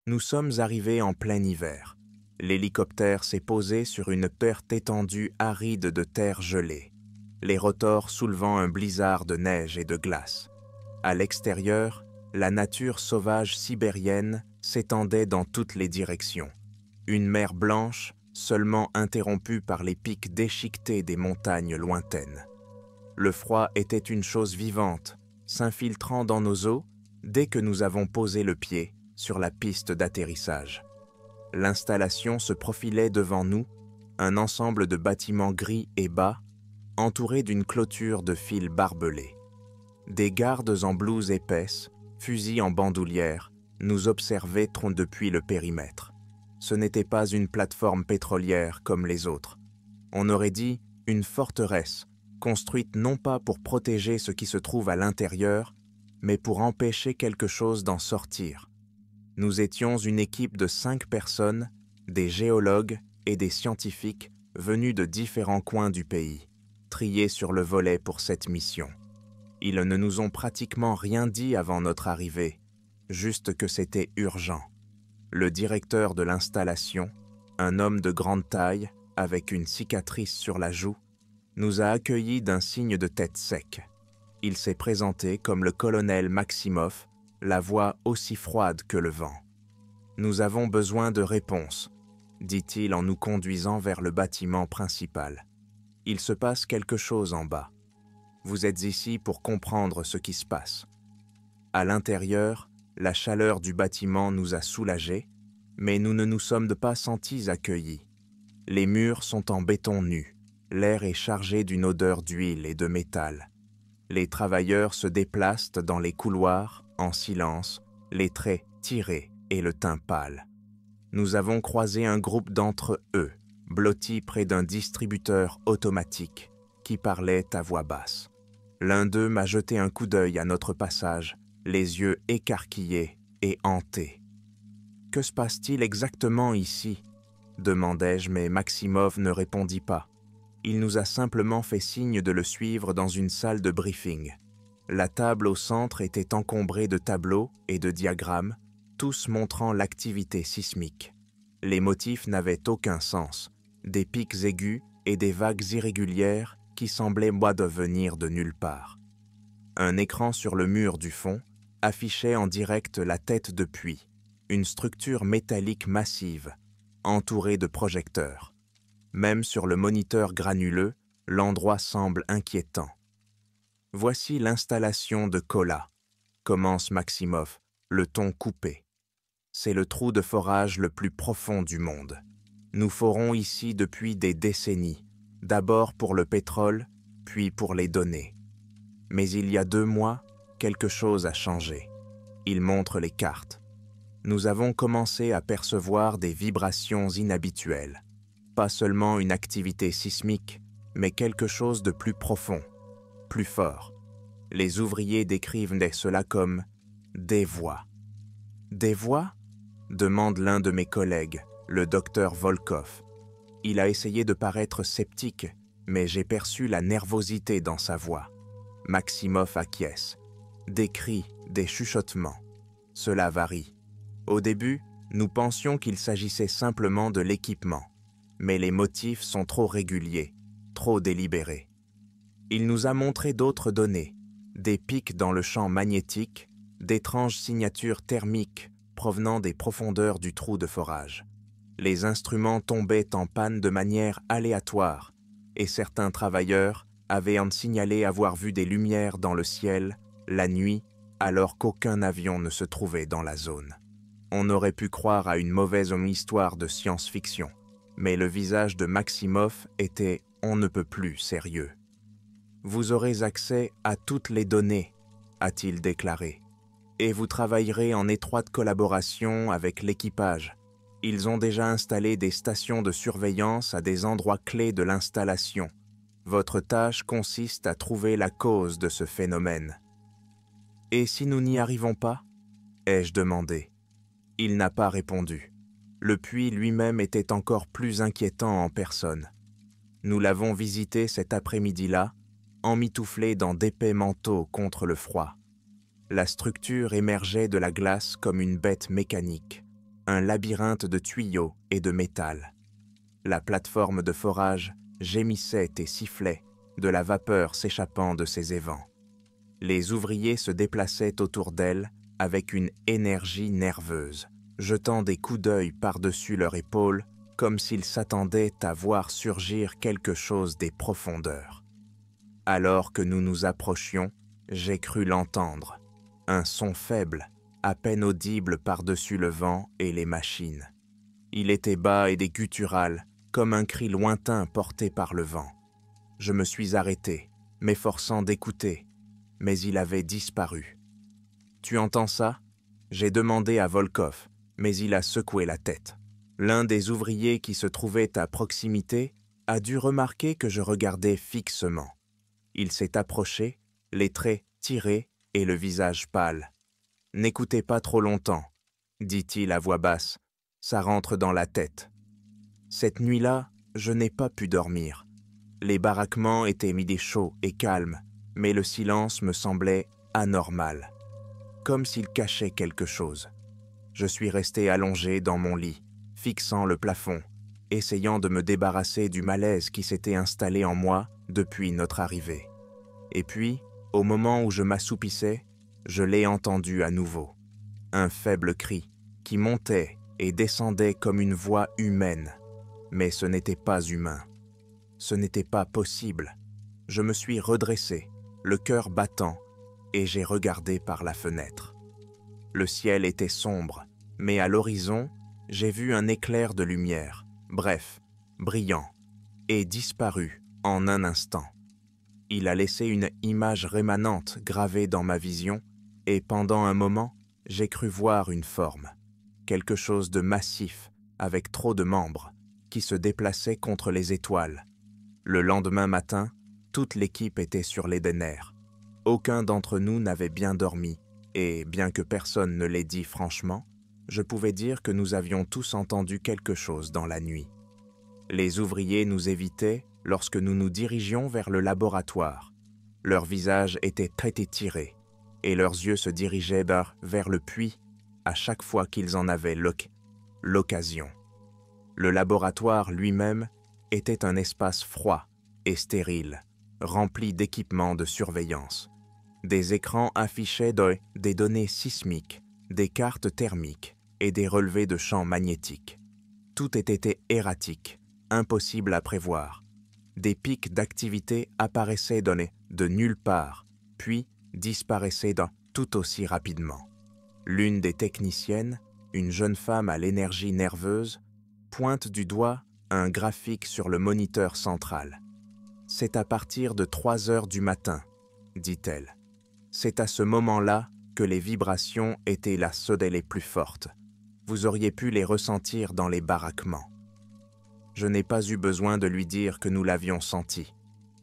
Nous sommes arrivés en plein hiver. L'hélicoptère s'est posé sur une perte étendue aride de terre gelée, les rotors soulevant un blizzard de neige et de glace. À l'extérieur, la nature sauvage sibérienne s'étendait dans toutes les directions. Une mer blanche, seulement interrompue par les pics déchiquetés des montagnes lointaines. Le froid était une chose vivante, s'infiltrant dans nos os dès que nous avons posé le pied sur la piste d'atterrissage. L'installation se profilait devant nous, un ensemble de bâtiments gris et bas, entouré d'une clôture de fils barbelés. Des gardes en blouse épaisse, fusils en bandoulière, nous observaient depuis le périmètre. Ce n'était pas une plateforme pétrolière comme les autres. On aurait dit une forteresse, construite non pas pour protéger ce qui se trouve à l'intérieur, mais pour empêcher quelque chose d'en sortir. Nous étions une équipe de 5 personnes, des géologues et des scientifiques venus de différents coins du pays, triés sur le volet pour cette mission. Ils ne nous ont pratiquement rien dit avant notre arrivée, juste que c'était urgent. Le directeur de l'installation, un homme de grande taille, avec une cicatrice sur la joue, nous a accueillis d'un signe de tête sec. Il s'est présenté comme le colonel Maximov, la voix aussi froide que le vent. « Nous avons besoin de réponses », dit-il en nous conduisant vers le bâtiment principal. « Il se passe quelque chose en bas. Vous êtes ici pour comprendre ce qui se passe. » À l'intérieur, la chaleur du bâtiment nous a soulagés, mais nous ne nous sommes pas sentis accueillis. Les murs sont en béton nu, l'air est chargé d'une odeur d'huile et de métal. Les travailleurs se déplacent dans les couloirs, en silence, les traits tirés et le teint pâle. Nous avons croisé un groupe d'entre eux, blottis près d'un distributeur automatique, qui parlait à voix basse. L'un d'eux m'a jeté un coup d'œil à notre passage, les yeux écarquillés et hantés. « Que se passe-t-il exactement ici ?» demandai-je, mais Maximov ne répondit pas. Il nous a simplement fait signe de le suivre dans une salle de briefing. La table au centre était encombrée de tableaux et de diagrammes, tous montrant l'activité sismique. Les motifs n'avaient aucun sens, des pics aigus et des vagues irrégulières qui semblaient venir de nulle part. Un écran sur le mur du fond affichait en direct la tête de puits, une structure métallique massive, entourée de projecteurs. Même sur le moniteur granuleux, l'endroit semble inquiétant. « Voici l'installation de Kola », commence Maximov, le ton coupé. « C'est le trou de forage le plus profond du monde. Nous forons ici depuis des décennies, d'abord pour le pétrole, puis pour les données. Mais il y a 2 mois, quelque chose a changé. » Il montre les cartes. Nous avons commencé à percevoir des vibrations inhabituelles. Pas seulement une activité sismique, mais quelque chose de plus profond, plus fort. Les ouvriers décrivent cela comme des voix. « Des voix ?» demande l'un de mes collègues, le docteur Volkov. Il a essayé de paraître sceptique, mais j'ai perçu la nervosité dans sa voix. Maximov acquiesce. Des cris, des chuchotements. Cela varie. Au début, nous pensions qu'il s'agissait simplement de l'équipement. Mais les motifs sont trop réguliers, trop délibérés. Il nous a montré d'autres données, des pics dans le champ magnétique, d'étranges signatures thermiques provenant des profondeurs du trou de forage. Les instruments tombaient en panne de manière aléatoire, et certains travailleurs avaient signalé avoir vu des lumières dans le ciel, la nuit, alors qu'aucun avion ne se trouvait dans la zone. On aurait pu croire à une mauvaise histoire de science-fiction. Mais le visage de Maximov était on ne peut plus sérieux. « Vous aurez accès à toutes les données », a-t-il déclaré, « et vous travaillerez en étroite collaboration avec l'équipage. Ils ont déjà installé des stations de surveillance à des endroits clés de l'installation. Votre tâche consiste à trouver la cause de ce phénomène. »« Et si nous n'y arrivons pas ?» ai-je demandé. Il n'a pas répondu. Le puits lui-même était encore plus inquiétant en personne. Nous l'avons visité cet après-midi-là, emmitouflé dans d'épais manteaux contre le froid. La structure émergeait de la glace comme une bête mécanique. un labyrinthe de tuyaux et de métal. La plateforme de forage gémissait et sifflait, de la vapeur s'échappant de ses évents. Les ouvriers se déplaçaient autour d'elle avec une énergie nerveuse, jetant des coups d'œil par-dessus leur épaule comme s'ils s'attendaient à voir surgir quelque chose des profondeurs. Alors que nous nous approchions, j'ai cru l'entendre, un son faible, à peine audible par-dessus le vent et les machines. Il était bas et des gutturales, comme un cri lointain porté par le vent. Je me suis arrêté, m'efforçant d'écouter, mais il avait disparu. « Tu entends ça ?» J'ai demandé à Volkov, mais il a secoué la tête. L'un des ouvriers qui se trouvait à proximité a dû remarquer que je regardais fixement. Il s'est approché, les traits tirés et le visage pâle. « N'écoutez pas trop longtemps, » dit-il à voix basse, « ça rentre dans la tête. » Cette nuit-là, je n'ai pas pu dormir. Les baraquements étaient midis chauds et calmes, mais le silence me semblait anormal, comme s'il cachait quelque chose. Je suis resté allongé dans mon lit, fixant le plafond, essayant de me débarrasser du malaise qui s'était installé en moi depuis notre arrivée. Et puis, au moment où je m'assoupissais, je l'ai entendu à nouveau. Un faible cri qui montait et descendait comme une voix humaine. Mais ce n'était pas humain. Ce n'était pas possible. Je me suis redressé, le cœur battant, et j'ai regardé par la fenêtre. Le ciel était sombre, mais à l'horizon, j'ai vu un éclair de lumière, bref, brillant, et disparu en un instant. Il a laissé une image rémanente gravée dans ma vision, et pendant un moment, j'ai cru voir une forme, quelque chose de massif, avec trop de membres, qui se déplaçait contre les étoiles. Le lendemain matin, toute l'équipe était sur les nerfs. Aucun d'entre nous n'avait bien dormi, et bien que personne ne l'ait dit franchement, je pouvais dire que nous avions tous entendu quelque chose dans la nuit. Les ouvriers nous évitaient lorsque nous nous dirigions vers le laboratoire. Leurs visages étaient très étirés, et leurs yeux se dirigeaient vers le puits à chaque fois qu'ils en avaient l'occasion. Le laboratoire lui-même était un espace froid et stérile, rempli d'équipements de surveillance. Des écrans affichaient des données sismiques, des cartes thermiques et des relevés de champs magnétiques. Tout était erratique, impossible à prévoir. Des pics d'activité apparaissaient de nulle part, puis disparaissaient tout aussi rapidement. L'une des techniciennes, une jeune femme à l'énergie nerveuse, pointe du doigt un graphique sur le moniteur central. « C'est à partir de 3 heures du matin, » dit-elle. « C'est à ce moment-là que les vibrations étaient les plus fortes. Vous auriez pu les ressentir dans les baraquements. » Je n'ai pas eu besoin de lui dire que nous l'avions senti.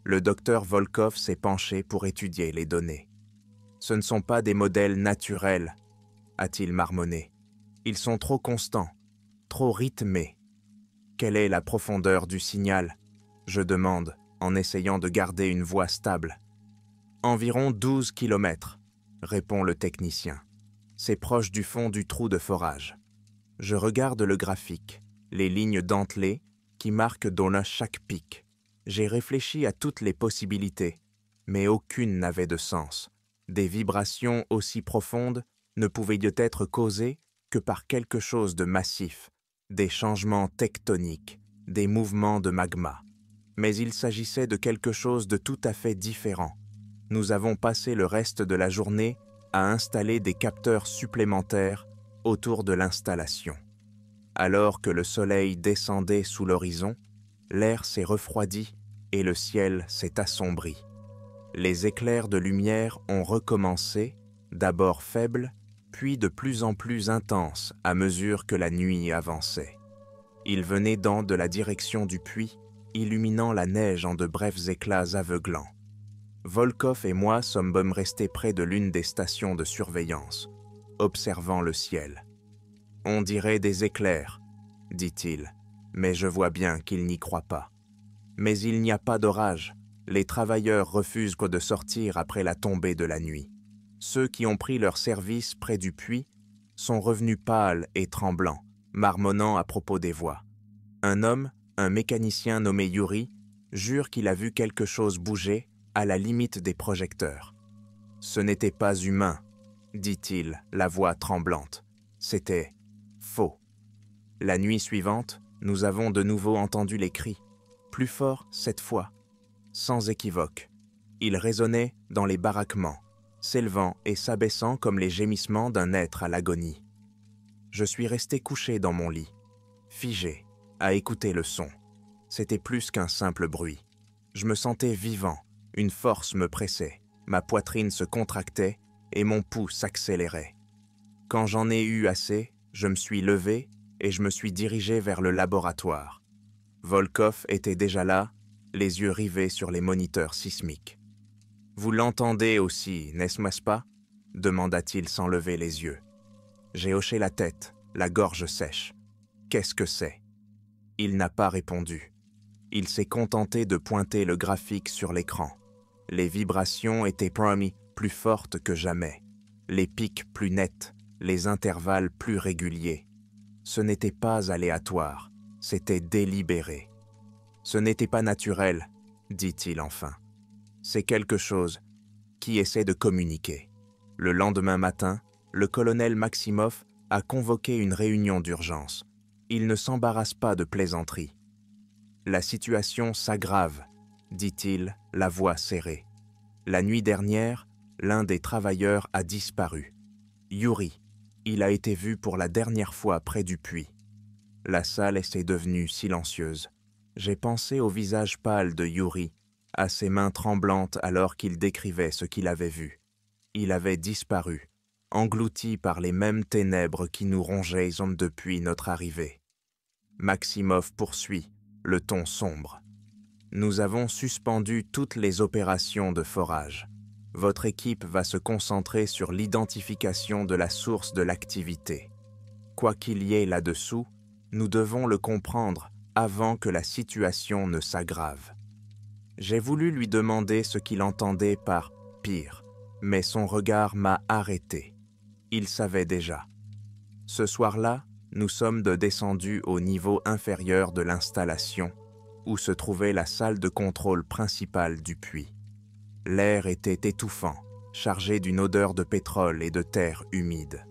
Le docteur Volkov s'est penché pour étudier les données. « Ce ne sont pas des modèles naturels, » a-t-il marmonné. « Ils sont trop constants, trop rythmés. » Quelle est la profondeur du signal ? Je demande, en essayant de garder une voix stable. Environ 12 kilomètres, répond le technicien. C'est proche du fond du trou de forage. Je regarde le graphique, les lignes dentelées qui marquent chaque pic. J'ai réfléchi à toutes les possibilités, mais aucune n'avait de sens. Des vibrations aussi profondes ne pouvaient être causées que par quelque chose de massif, des changements tectoniques, des mouvements de magma. Mais il s'agissait de quelque chose de tout à fait différent. Nous avons passé le reste de la journée à installer des capteurs supplémentaires autour de l'installation. Alors que le soleil descendait sous l'horizon, l'air s'est refroidi et le ciel s'est assombri. Les éclairs de lumière ont recommencé, d'abord faibles, puis de plus en plus intenses à mesure que la nuit avançait. Ils venaient de la direction du puits, illuminant la neige en de brefs éclats aveuglants. Volkov et moi sommes restés près de l'une des stations de surveillance, observant le ciel. « On dirait des éclairs, » dit-il, mais je vois bien qu'il n'y croit pas. Mais il n'y a pas d'orage. Les travailleurs refusent de sortir après la tombée de la nuit. Ceux qui ont pris leur service près du puits sont revenus pâles et tremblants, marmonnant à propos des voix. Un homme, un mécanicien nommé Yuri, jure qu'il a vu quelque chose bouger à la limite des projecteurs. « Ce n'était pas humain », dit-il, la voix tremblante. « C'était faux. » La nuit suivante, nous avons de nouveau entendu les cris, plus forts cette fois, sans équivoque. Ils résonnaient dans les baraquements, s'élevant et s'abaissant comme les gémissements d'un être à l'agonie. Je suis resté couché dans mon lit, figé, à écouter le son. C'était plus qu'un simple bruit. Je me sentais vivant, une force me pressait, ma poitrine se contractait et mon pouls s'accélérait. Quand j'en ai eu assez, je me suis levé et je me suis dirigé vers le laboratoire. Volkov était déjà là, les yeux rivés sur les moniteurs sismiques. « Vous l'entendez aussi, n'est-ce pas ?» demanda-t-il sans lever les yeux. J'ai hoché la tête, la gorge sèche. « Qu'est-ce que c'est ?» Il n'a pas répondu. Il s'est contenté de pointer le graphique sur l'écran. Les vibrations étaient promis plus fortes que jamais, les pics plus nets, les intervalles plus réguliers. Ce n'était pas aléatoire, c'était délibéré. Ce n'était pas naturel, dit-il enfin. C'est quelque chose qui essaie de communiquer. Le lendemain matin, le colonel Maximov a convoqué une réunion d'urgence. Il ne s'embarrasse pas de plaisanteries. La situation s'aggrave, dit-il, la voix serrée. La nuit dernière, l'un des travailleurs a disparu. Yuri, il a été vu pour la dernière fois près du puits. La salle s'est devenue silencieuse. J'ai pensé au visage pâle de Yuri, à ses mains tremblantes alors qu'il décrivait ce qu'il avait vu. Il avait disparu, englouti par les mêmes ténèbres qui nous rongeaient depuis notre arrivée. Maximov poursuit, le ton sombre. Nous avons suspendu toutes les opérations de forage. Votre équipe va se concentrer sur l'identification de la source de l'activité. Quoi qu'il y ait là-dessous, nous devons le comprendre avant que la situation ne s'aggrave. J'ai voulu lui demander ce qu'il entendait par « pire », mais son regard m'a arrêté. Il savait déjà. Ce soir-là, nous sommes descendus au niveau inférieur de l'installation, où se trouvait la salle de contrôle principale du puits. L'air était étouffant, chargé d'une odeur de pétrole et de terre humide.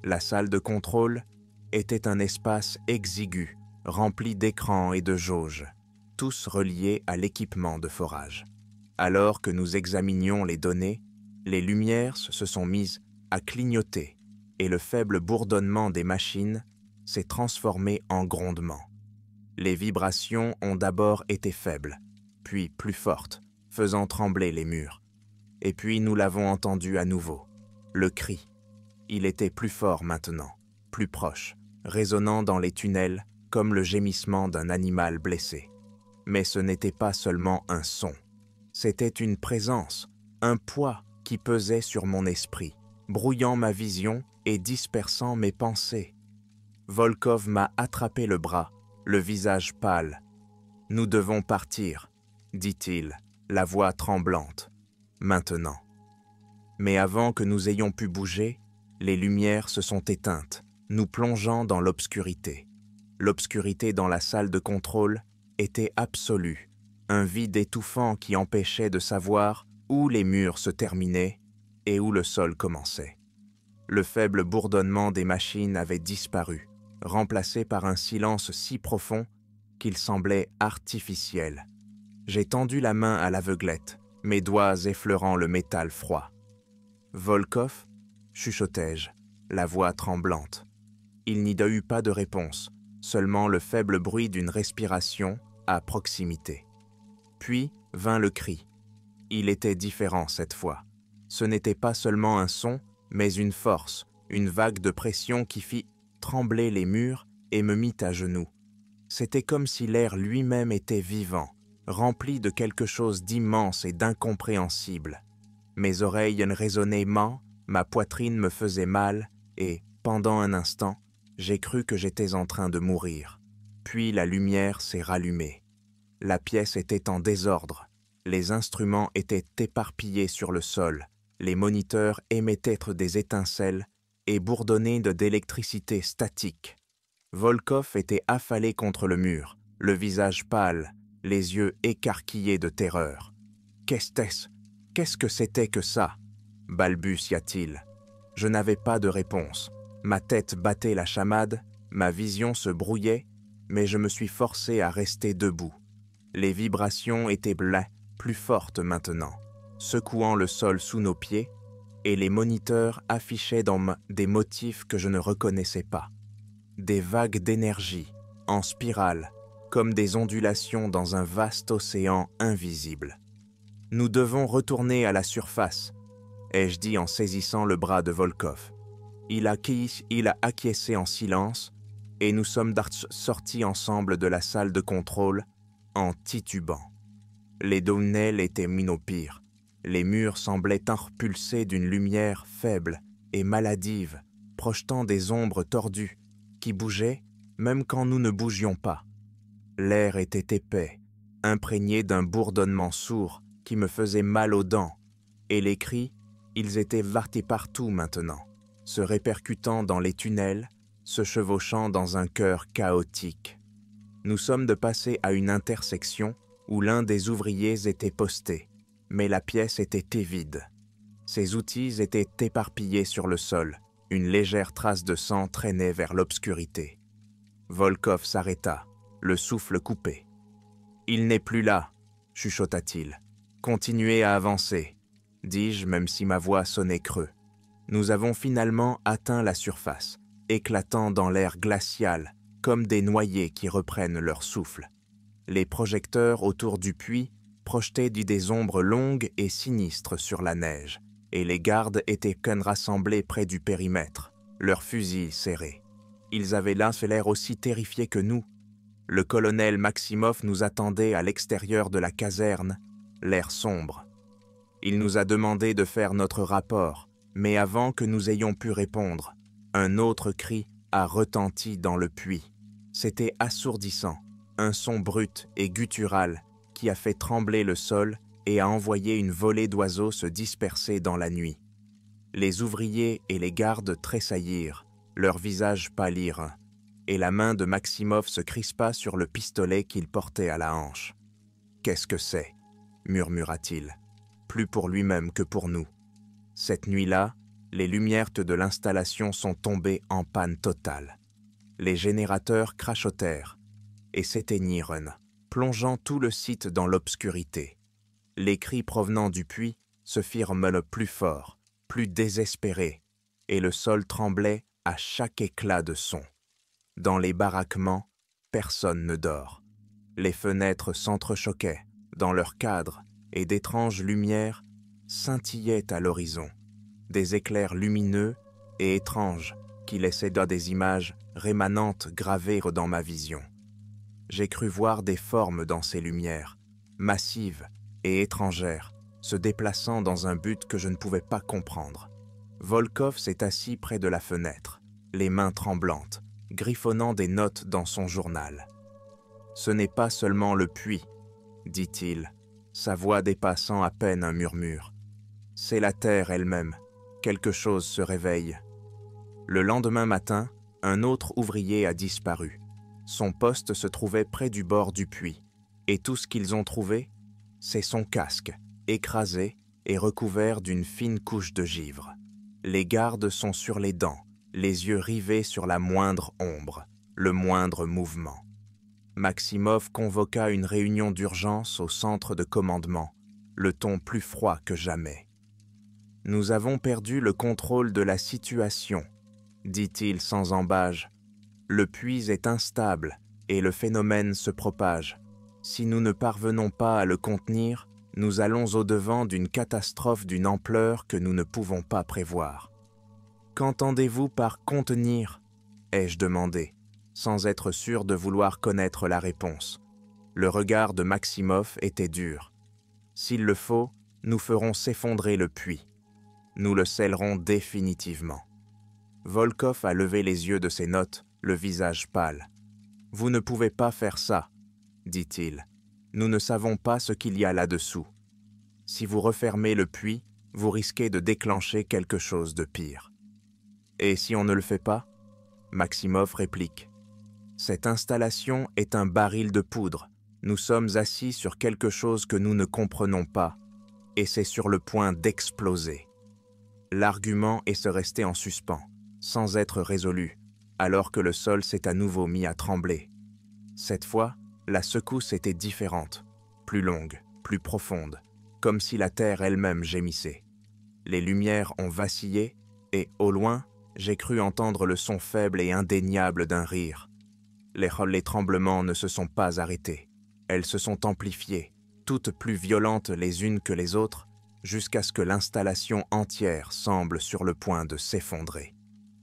La salle de contrôle était un espace exigu, rempli d'écrans et de jauges, tous reliés à l'équipement de forage. Alors que nous examinions les données, les lumières se sont mises à clignoter et le faible bourdonnement des machines s'est transformé en grondement. Les vibrations ont d'abord été faibles, puis plus fortes, faisant trembler les murs. Et puis nous l'avons entendu à nouveau, le cri. Il était plus fort maintenant, plus proche, résonnant dans les tunnels comme le gémissement d'un animal blessé. Mais ce n'était pas seulement un son, c'était une présence, un poids qui pesait sur mon esprit, brouillant ma vision et dispersant mes pensées. Volkov m'a attrapé le bras, le visage pâle. « Nous devons partir, » dit-il, la voix tremblante. « Maintenant. » Mais avant que nous ayons pu bouger, les lumières se sont éteintes, nous plongeant dans l'obscurité. L'obscurité dans la salle de contrôle était absolue, un vide étouffant qui empêchait de savoir où les murs se terminaient et où le sol commençait. Le faible bourdonnement des machines avait disparu, remplacé par un silence si profond qu'il semblait artificiel. J'ai tendu la main à l'aveuglette, mes doigts effleurant le métal froid. « Volkov » chuchotai-je, la voix tremblante. Il n'y eut pas de réponse, seulement le faible bruit d'une respiration à proximité. Puis vint le cri. Il était différent cette fois. Ce n'était pas seulement un son, mais une force, une vague de pression qui fit trembler les murs et me mit à genoux. C'était comme si l'air lui-même était vivant, rempli de quelque chose d'immense et d'incompréhensible. Mes oreilles résonnaient ment, ma poitrine me faisait mal et, pendant un instant, j'ai cru que j'étais en train de mourir. Puis la lumière s'est rallumée. La pièce était en désordre. Les instruments étaient éparpillés sur le sol. Les moniteurs émettaient des étincelles et bourdonnaient d'électricité statique. Volkov était affalé contre le mur, le visage pâle, les yeux écarquillés de terreur. « Qu'est-ce que c'était que ça ?» balbutia-t-il. Je n'avais pas de réponse. Ma tête battait la chamade, ma vision se brouillait, mais je me suis forcé à rester debout. Les vibrations étaient plus fortes maintenant, secouant le sol sous nos pieds, et les moniteurs affichaient des motifs que je ne reconnaissais pas. Des vagues d'énergie, en spirale, comme des ondulations dans un vaste océan invisible. « Nous devons retourner à la surface », ai-je dit en saisissant le bras de Volkov. Il a acquiescé en silence, et nous sommes sortis ensemble de la salle de contrôle en titubant. Les tunnels étaient minopires. Les murs semblaient impulsés d'une lumière faible et maladive, projetant des ombres tordues qui bougeaient même quand nous ne bougions pas. L'air était épais, imprégné d'un bourdonnement sourd qui me faisait mal aux dents, et les cris, ils étaient vartis partout maintenant, se répercutant dans les tunnels, se chevauchant dans un chœur chaotique. Nous sommes de passer à une intersection où l'un des ouvriers était posté, mais la pièce était vide. Ses outils étaient éparpillés sur le sol, une légère trace de sang traînait vers l'obscurité. Volkov s'arrêta, le souffle coupé. « Il n'est plus là », chuchota-t-il. « Continuez à avancer », dis-je même si ma voix sonnait creux. Nous avons finalement atteint la surface, éclatant dans l'air glacial, comme des noyés qui reprennent leur souffle. Les projecteurs autour du puits projetaient des ombres longues et sinistres sur la neige, et les gardes étaient rassemblés près du périmètre, leurs fusils serrés. Ils avaient l'air aussi terrifiés que nous. Le colonel Maximov nous attendait à l'extérieur de la caserne, l'air sombre. Il nous a demandé de faire notre rapport, mais avant que nous ayons pu répondre, un autre cri a retenti dans le puits. C'était assourdissant, un son brut et guttural qui a fait trembler le sol et a envoyé une volée d'oiseaux se disperser dans la nuit. Les ouvriers et les gardes tressaillirent, leurs visages pâlirent, et la main de Maximov se crispa sur le pistolet qu'il portait à la hanche. « Qu'est-ce que c'est » murmura-t-il, plus pour lui-même que pour nous. Cette nuit-là, les lumières de l'installation sont tombées en panne totale. Les générateurs crachotèrent et s'éteignirent, plongeant tout le site dans l'obscurité. Les cris provenant du puits se firent plus forts, plus désespérés, et le sol tremblait à chaque éclat de son. Dans les baraquements, personne ne dort. Les fenêtres s'entrechoquaient dans leurs cadres et d'étranges lumières scintillaient à l'horizon. Des éclairs lumineux et étranges qui laissaient des images rémanentes gravées dans ma vision. J'ai cru voir des formes dans ces lumières, massives et étrangères, se déplaçant dans un but que je ne pouvais pas comprendre. Volkov s'est assis près de la fenêtre, les mains tremblantes, griffonnant des notes dans son journal. « Ce n'est pas seulement le puits, » dit-il, sa voix dépassant à peine un murmure. « C'est la terre elle-même. Quelque chose se réveille. » Le lendemain matin, un autre ouvrier a disparu. Son poste se trouvait près du bord du puits, et tout ce qu'ils ont trouvé, c'est son casque, écrasé et recouvert d'une fine couche de givre. Les gardes sont sur les dents, les yeux rivés sur la moindre ombre, le moindre mouvement. Maximov convoqua une réunion d'urgence au centre de commandement, le ton plus froid que jamais. « Nous avons perdu le contrôle de la situation, » dit-il sans ambages. « Le puits est instable et le phénomène se propage. Si nous ne parvenons pas à le contenir, nous allons au-devant d'une catastrophe d'une ampleur que nous ne pouvons pas prévoir. » « Qu'entendez-vous par « contenir » ai-je demandé, sans être sûr de vouloir connaître la réponse. Le regard de Maximov était dur. « S'il le faut, nous ferons s'effondrer le puits. Nous le scellerons définitivement. » Volkov a levé les yeux de ses notes, le visage pâle. « Vous ne pouvez pas faire ça, » dit-il. « Nous ne savons pas ce qu'il y a là-dessous. Si vous refermez le puits, vous risquez de déclencher quelque chose de pire. » « Et si on ne le fait pas ?» Maximov réplique. Cette installation est un baril de poudre. Nous sommes assis sur quelque chose que nous ne comprenons pas, et c'est sur le point d'exploser. » L'argument est se rester en suspens, sans être résolu, alors que le sol s'est à nouveau mis à trembler. Cette fois, la secousse était différente, plus longue, plus profonde, comme si la terre elle-même gémissait. Les lumières ont vacillé et, au loin, j'ai cru entendre le son faible et indéniable d'un rire. Les tremblements ne se sont pas arrêtés. Elles se sont amplifiées, toutes plus violentes les unes que les autres, jusqu'à ce que l'installation entière semble sur le point de s'effondrer.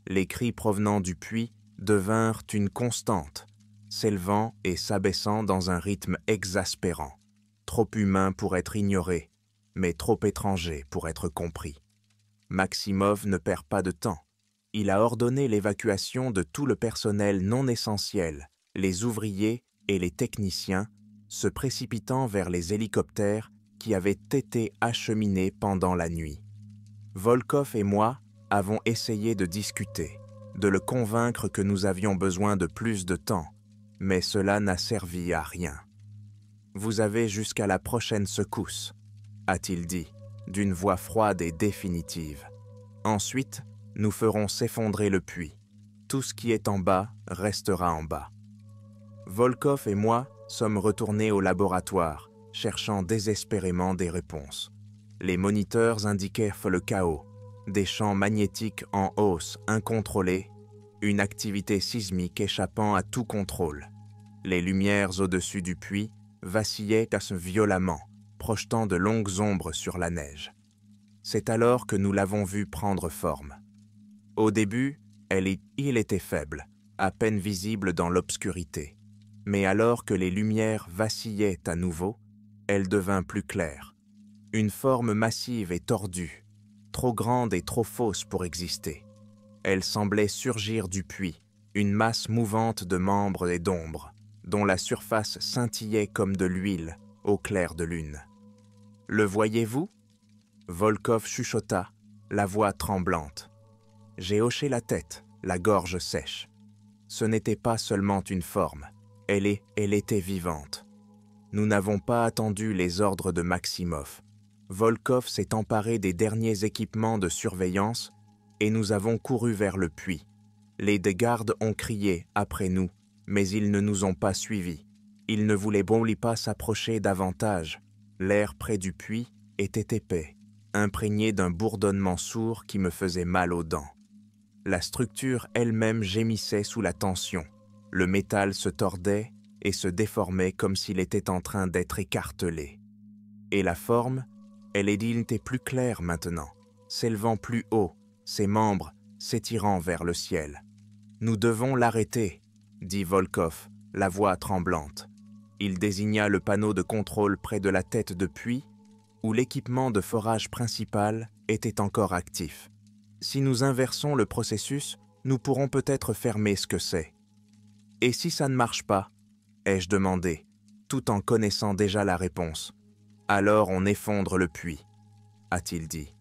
Les cris provenant du puits devinrent une constante, s'élevant et s'abaissant dans un rythme exaspérant, trop humain pour être ignoré, mais trop étranger pour être compris. Maximov ne perd pas de temps. Il a ordonné l'évacuation de tout le personnel non essentiel, les ouvriers et les techniciens, se précipitant vers les hélicoptères qui avaient été acheminés pendant la nuit. Volkov et moi avons essayé de discuter, de le convaincre que nous avions besoin de plus de temps, mais cela n'a servi à rien. « Vous avez jusqu'à la prochaine secousse », a-t-il dit, d'une voix froide et définitive. « Ensuite, nous ferons s'effondrer le puits. Tout ce qui est en bas restera en bas. » Volkov et moi sommes retournés au laboratoire, cherchant désespérément des réponses. Les moniteurs indiquaient le chaos, des champs magnétiques en hausse incontrôlés, une activité sismique échappant à tout contrôle. Les lumières au-dessus du puits vacillaient violemment, projetant de longues ombres sur la neige. C'est alors que nous l'avons vu prendre forme. Au début, il était faible, à peine visible dans l'obscurité. Mais alors que les lumières vacillaient à nouveau, elle devint plus claire. Une forme massive et tordue, trop grande et trop fausse pour exister. Elle semblait surgir du puits, une masse mouvante de membres et d'ombres, dont la surface scintillait comme de l'huile au clair de lune. « Le voyez-vous » Volkov chuchota, la voix tremblante. J'ai hoché la tête, la gorge sèche. Ce n'était pas seulement une forme, elle était vivante. Nous n'avons pas attendu les ordres de Maximov. Volkov s'est emparé des derniers équipements de surveillance et nous avons couru vers le puits. Les gardes ont crié après nous, mais ils ne nous ont pas suivis. Ils ne voulaient pas s'approcher davantage. L'air près du puits était épais, imprégné d'un bourdonnement sourd qui me faisait mal aux dents. La structure elle-même gémissait sous la tension. Le métal se tordait et se déformait comme s'il était en train d'être écartelé. Et la forme, elle était plus claire maintenant, s'élevant plus haut, ses membres s'étirant vers le ciel. « Nous devons l'arrêter », dit Volkov, la voix tremblante. Il désigna le panneau de contrôle près de la tête de puits, où l'équipement de forage principal était encore actif. Si nous inversons le processus, nous pourrons peut-être fermer ce que c'est. « Et si ça ne marche pas ?» ai-je demandé, tout en connaissant déjà la réponse. « Alors on effondre le puits », a-t-il dit,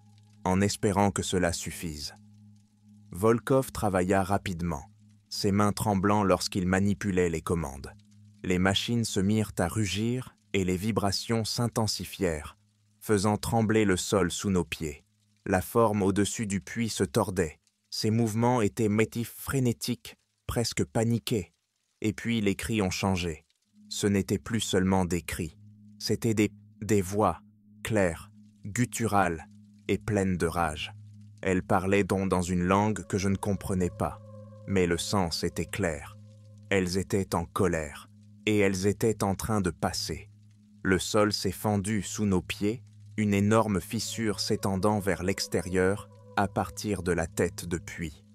en espérant que cela suffise. Volkov travailla rapidement, ses mains tremblant lorsqu'il manipulait les commandes. Les machines se mirent à rugir et les vibrations s'intensifièrent, faisant trembler le sol sous nos pieds. La forme au-dessus du puits se tordait. Ses mouvements étaient frénétiques, presque paniqués. Et puis les cris ont changé. Ce n'étaient plus seulement des cris. C'étaient des voix, claires, gutturales et pleines de rage. Elles parlaient donc dans une langue que je ne comprenais pas. Mais le sens était clair. Elles étaient en colère. Et elles étaient en train de passer. Le sol s'est fendu sous nos pieds, une énorme fissure s'étendant vers l'extérieur à partir de la tête de puits.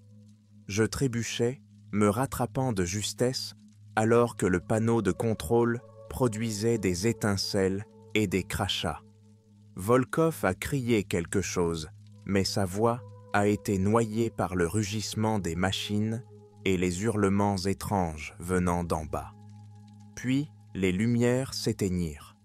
Je trébuchais, me rattrapant de justesse, alors que le panneau de contrôle produisait des étincelles et des crachats. Volkov a crié quelque chose, mais sa voix a été noyée par le rugissement des machines et les hurlements étranges venant d'en bas. Puis, les lumières s'éteignirent.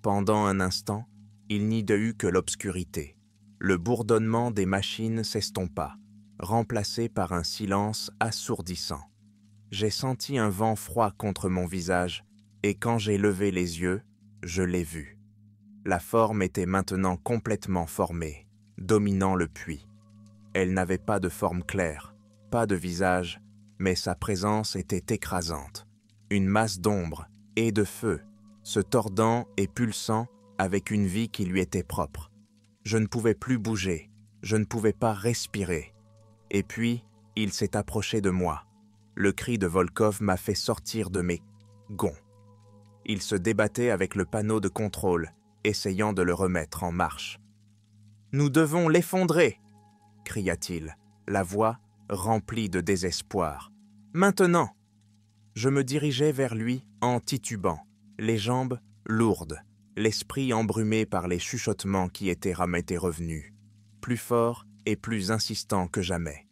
Pendant un instant, il n'y eut que l'obscurité. Le bourdonnement des machines s'estompa, remplacé par un silence assourdissant. j'ai senti un vent froid contre mon visage, et quand j'ai levé les yeux, je l'ai vue. La forme était maintenant complètement formée, dominant le puits. Elle n'avait pas de forme claire, pas de visage, mais sa présence était écrasante. Une masse d'ombre et de feu, se tordant et pulsant avec une vie qui lui était propre. Je ne pouvais plus bouger, je ne pouvais pas respirer. Et puis, il s'est approché de moi. Le cri de Volkov m'a fait sortir de mes gonds. Il se débattait avec le panneau de contrôle, essayant de le remettre en marche. « Nous devons l'effondrer !» cria-t-il, la voix remplie de désespoir. « Maintenant !» Je me dirigeais vers lui en titubant, les jambes lourdes, l'esprit embrumé par les chuchotements qui étaient revenus, plus forts et plus insistants que jamais.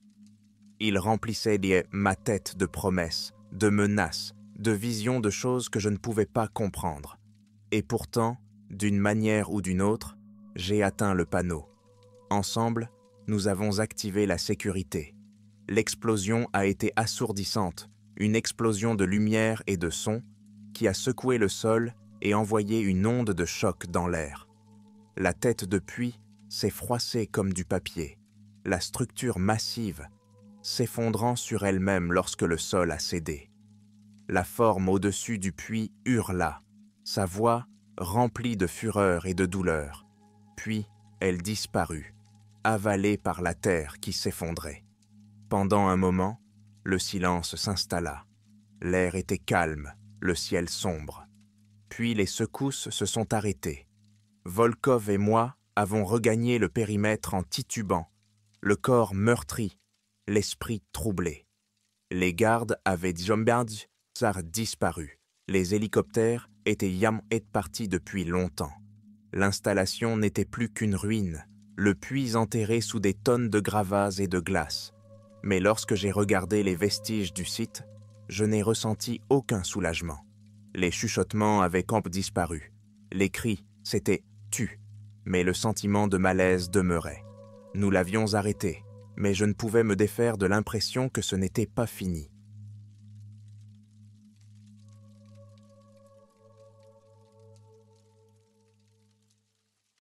Il remplissait ma tête de promesses, de menaces, de visions de choses que je ne pouvais pas comprendre. Et pourtant, d'une manière ou d'une autre, j'ai atteint le panneau. Ensemble, nous avons activé la sécurité. L'explosion a été assourdissante, une explosion de lumière et de son qui a secoué le sol et envoyé une onde de choc dans l'air. La tête de puits s'est froissée comme du papier, la structure massive s'effondrant sur elle-même lorsque le sol a cédé. La forme au-dessus du puits hurla, sa voix remplie de fureur et de douleur. Puis elle disparut, avalée par la terre qui s'effondrait. Pendant un moment, le silence s'installa. L'air était calme, le ciel sombre. Puis les secousses se sont arrêtées. Volkov et moi avons regagné le périmètre en titubant, le corps meurtri, l'esprit troublé. Les gardes avaient disparu. Les hélicoptères étaient partis depuis longtemps. L'installation n'était plus qu'une ruine, le puits enterré sous des tonnes de gravats et de glace. Mais lorsque j'ai regardé les vestiges du site, je n'ai ressenti aucun soulagement. Les chuchotements avaient disparu. Les cris s'étaient tus, mais le sentiment de malaise demeurait. Nous l'avions arrêté, mais je ne pouvais me défaire de l'impression que ce n'était pas fini.